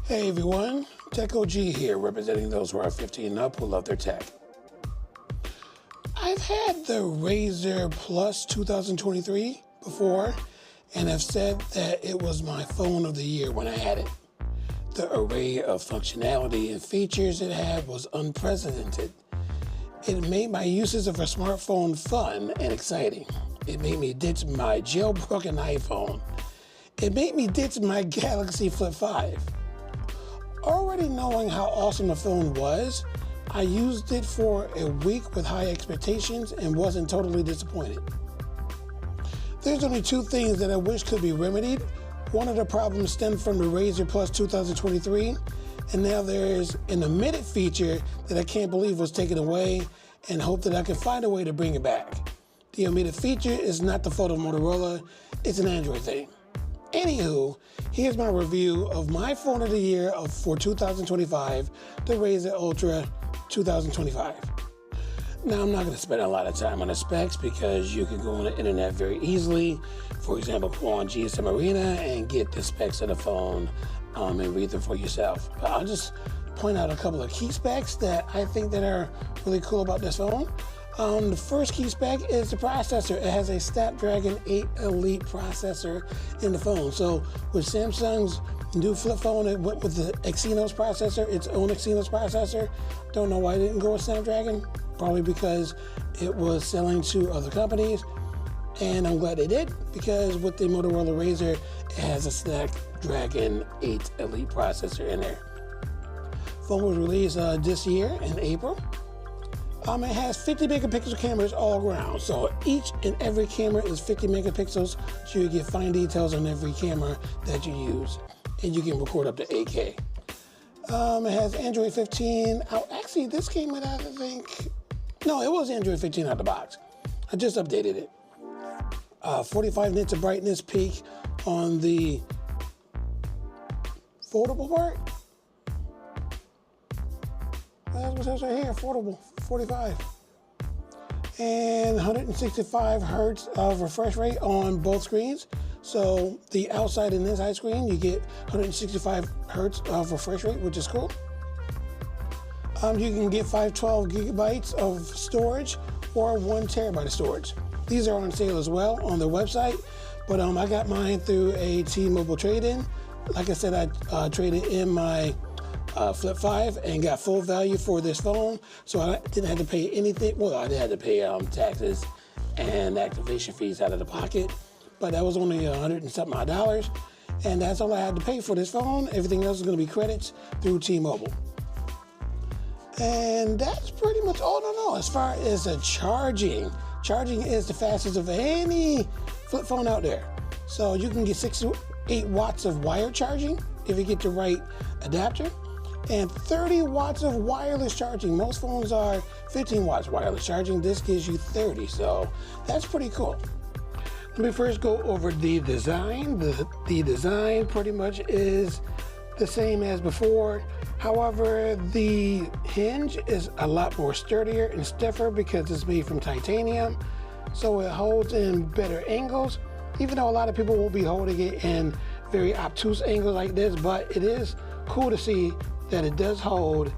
Hey everyone, Tech OG here, representing those who are 15 and up who love their tech. I've had the Razr Plus 2023 before, and I've said that it was my phone of the year when I had it. The array of functionality and features it had was unprecedented. It made my uses of a smartphone fun and exciting. It made me ditch my jailbroken iPhone. It made me ditch my Galaxy Flip 5. Already knowing how awesome the phone was, I used it for a week with high expectations and wasn't totally disappointed. There's only two things that I wish could be remedied. One of the problems stemmed from the Razr Plus 2023, and now there's an omitted feature that I can't believe was taken away and hope that I can find a way to bring it back. The omitted feature is not the fault of Motorola, it's an Android thing. Anywho, here's my review of my phone of the year for 2025, the Razr Ultra 2025. Now, I'm not going to spend a lot of time on the specs because you can go on the internet very easily. For example, go on GSM Arena and get the specs of the phone and read them for yourself. But I'll just point out a couple of key specs that I think that are really cool about this phone. The first key spec is the processor. It has a Snapdragon 8 Elite processor in the phone. So with Samsung's new flip phone, it went with the Exynos processor, its own Exynos processor. Don't know why it didn't go with Snapdragon. Probably because it was selling to other companies. And I'm glad they did, because with the Motorola Razr, it has a Snapdragon 8 Elite processor in there. Phone was released this year in April. It has 50 megapixel cameras all around. So each and every camera is 50 megapixels, so you get fine details on every camera that you use. And you can record up to 8K. It has Android 15 out. Actually, this came with, I think, no, it was Android 15 out the box. I just updated it. 45 nits of brightness peak on the foldable part. That's what says right here, affordable, 45. And 165 hertz of refresh rate on both screens. So the outside and inside screen, you get 165 hertz of refresh rate, which is cool. You can get 512 gigabytes of storage or 1 terabyte of storage. These are on sale as well on their website, but I got mine through a T-Mobile trade-in. Like I said, I traded in my Flip 5 and got full value for this phone, so I didn't have to pay anything. Well, I did have to pay taxes and activation fees out of the pocket, but that was only $100 and something dollars, and that's all I had to pay for this phone. Everything else is going to be credits through T-Mobile. And that's pretty much all I know as far as the charging. Charging is the fastest of any flip phone out there. So you can get 6 to 8 watts of wired charging if you get the right adapter, and 30 watts of wireless charging. Most phones are 15 watts wireless charging. This gives you 30, so that's pretty cool. Let me first go over the design. The design pretty much is the same as before. However, the hinge is a lot more sturdier and stiffer because it's made from titanium, so it holds in better angles, even though a lot of people won't be holding it in very obtuse angles like this, but it is cool to see that it does hold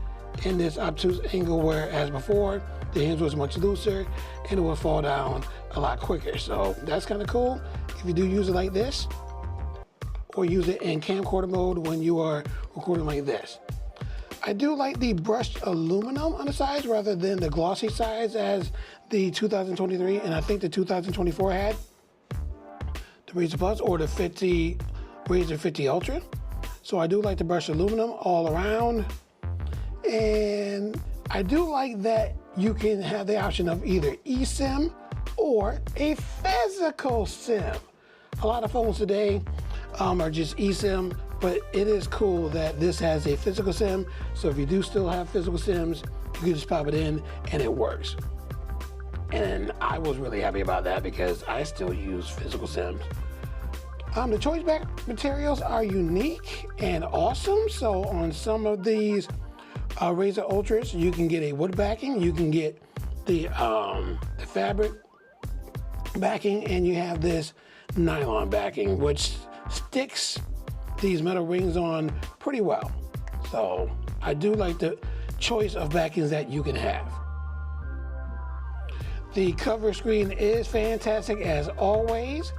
in this obtuse angle, whereas before the hinge was much looser and it will fall down a lot quicker. So that's kind of cool if you do use it like this, or use it in camcorder mode when you are recording like this. I do like the brushed aluminum on the sides rather than the glossy sides as the 2023 and I think the 2024 had. The Razr Plus or the Razr 50 Ultra. So I do like the brushed aluminum all around. And I do like that you can have the option of either eSIM or a physical SIM. A lot of phones today are just eSIM, but it is cool that this has a physical SIM. So if you do still have physical SIMs, you can just pop it in and it works. And I was really happy about that because I still use physical SIMs. The choice back materials are unique and awesome. So on some of these Razr Ultras, you can get a wood backing, you can get the fabric backing, and you have this nylon backing, which sticks these metal rings on pretty well. So I do like the choice of backings that you can have. The cover screen is fantastic as always.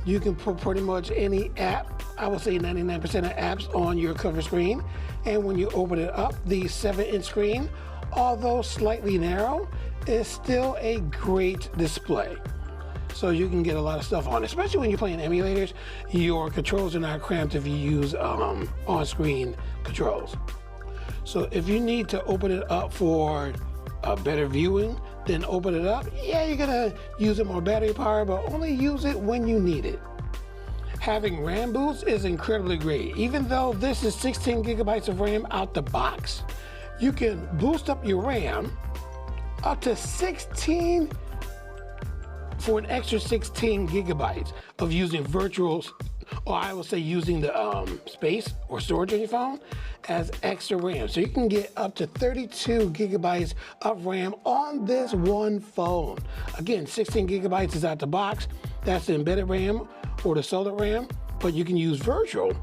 You can put pretty much any app, I would say 99% of apps on your cover screen. And when you open it up, the 7-inch screen, although slightly narrow, is still a great display. So you can get a lot of stuff on, especially when you're playing emulators. Your controls are not cramped if you use on-screen controls. So if you need to open it up for a better viewing, then open it up. Yeah, you're gonna use it more battery power, but only use it when you need it. Having RAM boost is incredibly great. Even though this is 16 gigabytes of RAM out the box, you can boost up your RAM up to 16 for an extra 16 gigabytes of using virtual, or I will say using the space or storage on your phone as extra RAM. So you can get up to 32 gigabytes of RAM on this one phone. Again, 16 gigabytes is out the box. That's the embedded RAM or the solid RAM, but you can use virtual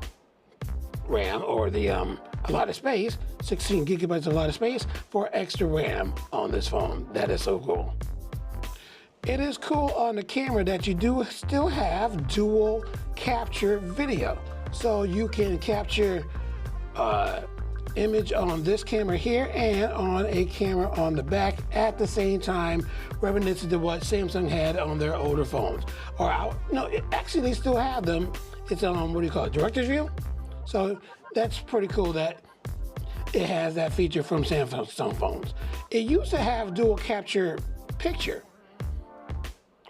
RAM or the a lot of space, 16 gigabytes, a lot of space for extra RAM on this phone. That is so cool. It is cool on the camera that you do still have dual capture video. So you can capture image on this camera here and on a camera on the back at the same time, reminiscent of what Samsung had on their older phones. Or actually they still have them. It's what do you call it, director's view? So that's pretty cool that it has that feature from Samsung phones. It used to have dual capture picture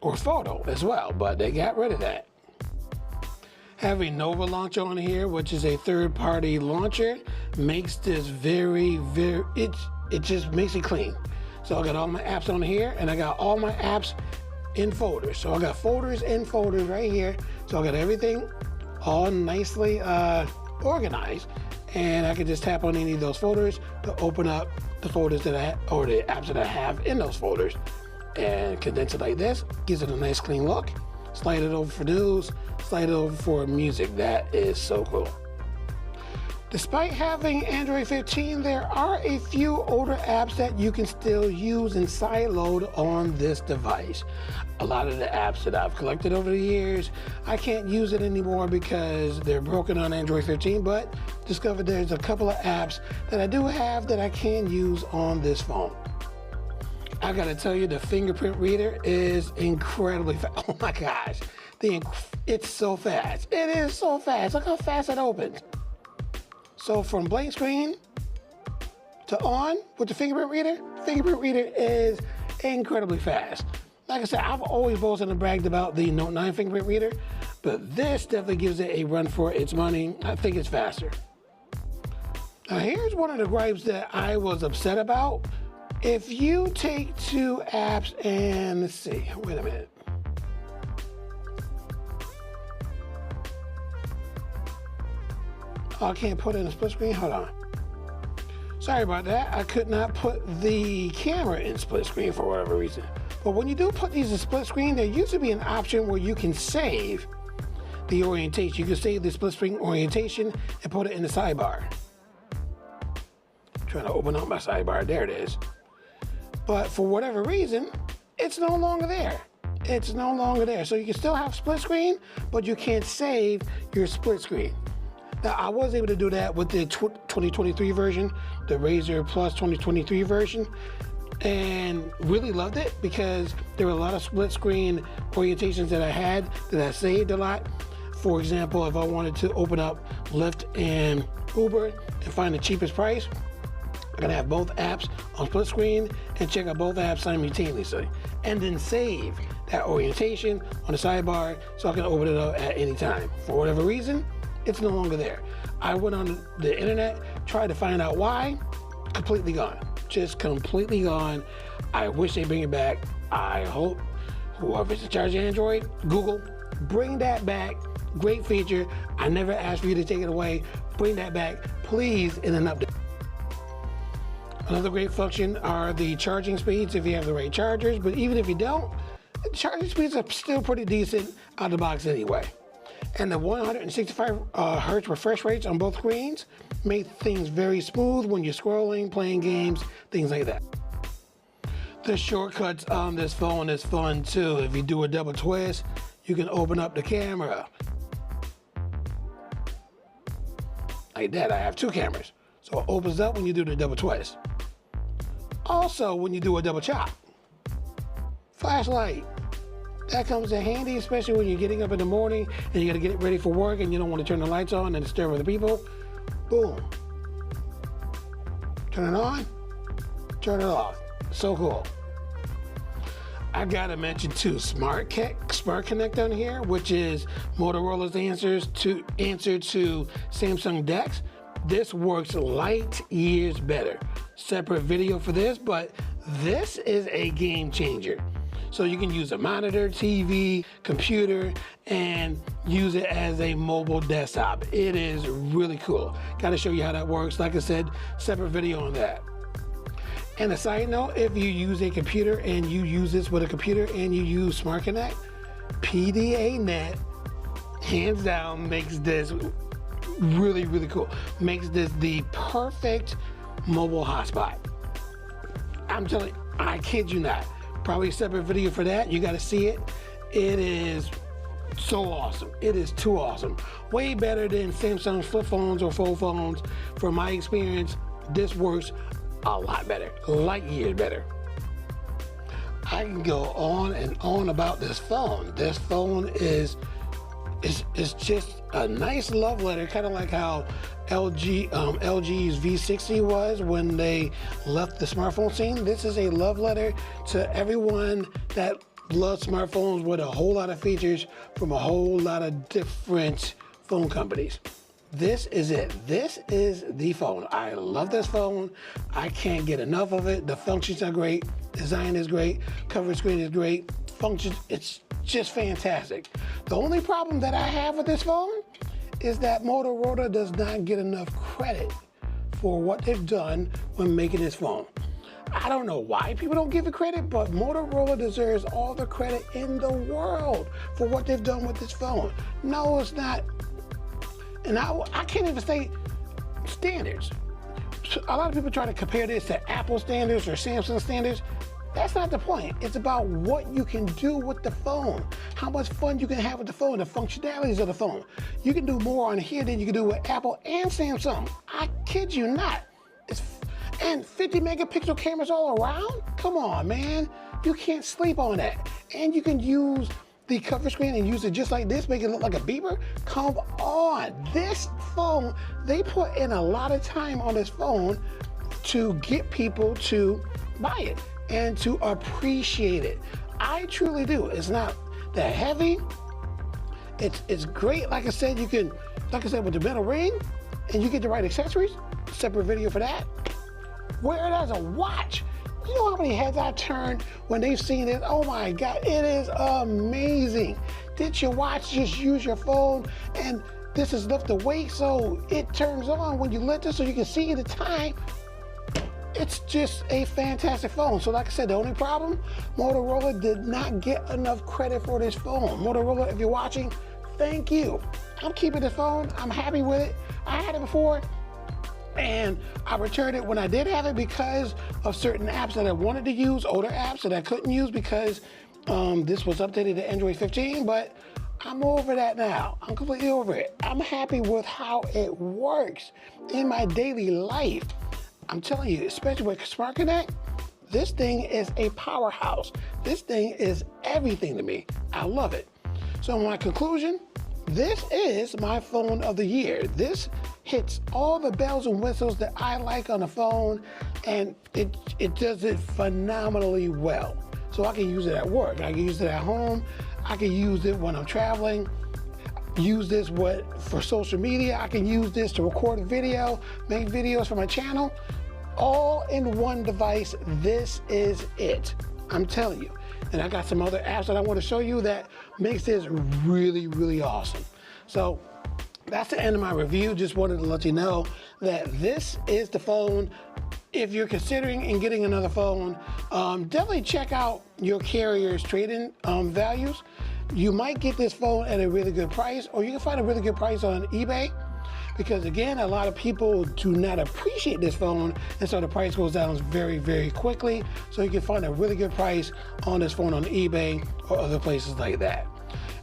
or photo as well, but they got rid of that. Having Nova Launcher on here, which is a third-party launcher, makes this it just makes it clean. So I got all my apps on here, and I got all my apps in folders. So I got folders in folders right here. So I got everything all nicely organized, and I can just tap on any of those folders to open up the folders that I have, or the apps that I have in those folders, and condense it like this. Gives it a nice clean look. Slide it over for news, slide it over for music. That is so cool. Despite having Android 15, there are a few older apps that you can still use and sideload on this device. A lot of the apps that I've collected over the years, I can't use it anymore because they're broken on Android 15, but discovered there's a couple of apps that I do have that I can use on this phone. I gotta tell you, the fingerprint reader is incredibly fast. Oh my gosh, it's so fast. It is so fast. Look how fast it opens. So from blank screen to on with the fingerprint reader is incredibly fast. Like I said, I've always boasted and bragged about the Note 9 fingerprint reader, but this definitely gives it a run for its money. I think it's faster. Now here's one of the gripes that I was upset about. If you take two apps and let's see, wait a minute. Oh, I can't put it in a split screen, hold on. Sorry about that, I could not put the camera in split screen for whatever reason. But when you do put these in split screen, there used to be an option where you can save the orientation. You can save the split screen orientation and put it in the sidebar. I'm trying to open up my sidebar, there it is. But for whatever reason, it's no longer there. It's no longer there. So you can still have split screen, but you can't save your split screen. Now, I was able to do that with the 2023 version, the Razr Plus 2023 version, and really loved it because there were a lot of split screen orientations that I had that I saved a lot. For example, if I wanted to open up Lyft and Uber and find the cheapest price, I can have both apps on split screen and check out both apps simultaneously, and then save that orientation on the sidebar so I can open it up at any time. For whatever reason, it's no longer there. I went on the internet, tried to find out why, completely gone. Just completely gone. I wish they bring it back. I hope whoever's in charge of Android, Google, bring that back. Great feature. I never asked for you to take it away. Bring that back, please, in an update. Another great function are the charging speeds if you have the right chargers, but even if you don't, the charging speeds are still pretty decent out of the box anyway. And the 165 hertz refresh rates on both screens make things very smooth when you're scrolling, playing games, things like that. The shortcuts on this phone is fun too. If you do a double twist, you can open up the camera. Like that, I have two cameras. So it opens up when you do the double twist. Also, when you do a double chop. Flashlight. That comes in handy, especially when you're getting up in the morning and you gotta get it ready for work and you don't want to turn the lights on and disturb other people. Boom. Turn it on, turn it off. So cool. I gotta mention too, Smart Connect on here, which is Motorola's answer to Samsung DeX. This works light years better. Separate video for this, but this is a game changer. So you can use a monitor, TV, computer, and use it as a mobile desktop. It is really cool. Got to show you how that works. Like I said, separate video on that. And a side note, if you use a computer and you use this with a computer and you use Smart Connect, PDA-Net, hands down, makes this really, really cool. Makes this the perfect mobile hotspot. I'm telling you, I kid you not. Probably a separate video for that. You got to see it. It is so awesome. It is too awesome. Way better than Samsung flip phones or fold phones. From my experience, this works a lot better. Light years better. I can go on and on about this phone. This phone is just a nice love letter, kind of like how LG's V60 was when they left the smartphone scene. This is a love letter to everyone that loves smartphones with a whole lot of features from a whole lot of different phone companies. This is it. This is the phone. I love this phone. I can't get enough of it. The functions are great. Design is great. Cover screen is great. Functions, it's just fantastic. The only problem that I have with this phone is that Motorola does not get enough credit for what they've done when making this phone. I don't know why people don't give it credit, but Motorola deserves all the credit in the world for what they've done with this phone. No, it's not. And I can't even say standards. A lot of people try to compare this to Apple standards or Samsung standards. That's not the point. It's about what you can do with the phone, how much fun you can have with the phone, the functionalities of the phone. You can do more on here than you can do with Apple and Samsung. I kid you not. And 50 megapixel cameras all around? Come on, man. You can't sleep on that. And you can use the cover screen and use it just like this, make it look like a beeper? Come on. This phone, they put in a lot of time on this phone to get people to buy it and to appreciate it. I truly do. It's not that heavy. It's great. Like I said, with the metal ring, and you get the right accessories, separate video for that. Wear it as a watch. You know how many heads I turned when they've seen it? Oh my God, it is amazing. Did your watch just use your phone and this is lift away so it turns on when you lift it so you can see the time? It's just a fantastic phone. So like I said, the only problem, Motorola did not get enough credit for this phone. Motorola, if you're watching, thank you. I'm keeping this phone. I'm happy with it. I had it before, and I returned it when I did have it because of certain apps that I wanted to use, older apps that I couldn't use because this was updated to Android 15, but I'm over that now. I'm completely over it. I'm happy with how it works in my daily life. I'm telling you, especially with Smart Connect, this thing is a powerhouse. This thing is everything to me. I love it. So my conclusion, this is my phone of the year. This hits all the bells and whistles that I like on the phone, and it does it phenomenally well. So I can use it at work. I can use it at home. I can use it when I'm traveling. Use this for social media. I can use this to record a video, make videos for my channel, all in one device. This is it. I'm telling you. And I got some other apps that I want to show you that makes this really, really awesome. So that's the end of my review. Just wanted to let you know that this is the phone. If you're considering and getting another phone, definitely check out your carrier's trade-in values. You might get this phone at a really good price, or you can find a really good price on eBay, because again, a lot of people do not appreciate this phone, and so the price goes down very, very quickly. So you can find a really good price on this phone on eBay or other places like that.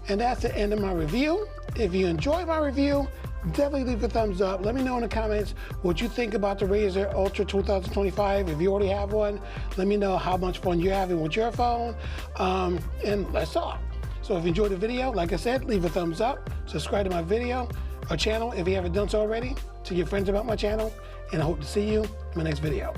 And that's the end of my review. If you enjoyed my review, definitely leave a thumbs up. Let me know in the comments what you think about the Razr Ultra 2025. If you already have one, let me know how much fun you're having with your phone, and let's talk. So if you enjoyed the video, like I said, leave a thumbs up, subscribe to my video or channel if you haven't done so already, tell your friends about my channel, and I hope to see you in my next video.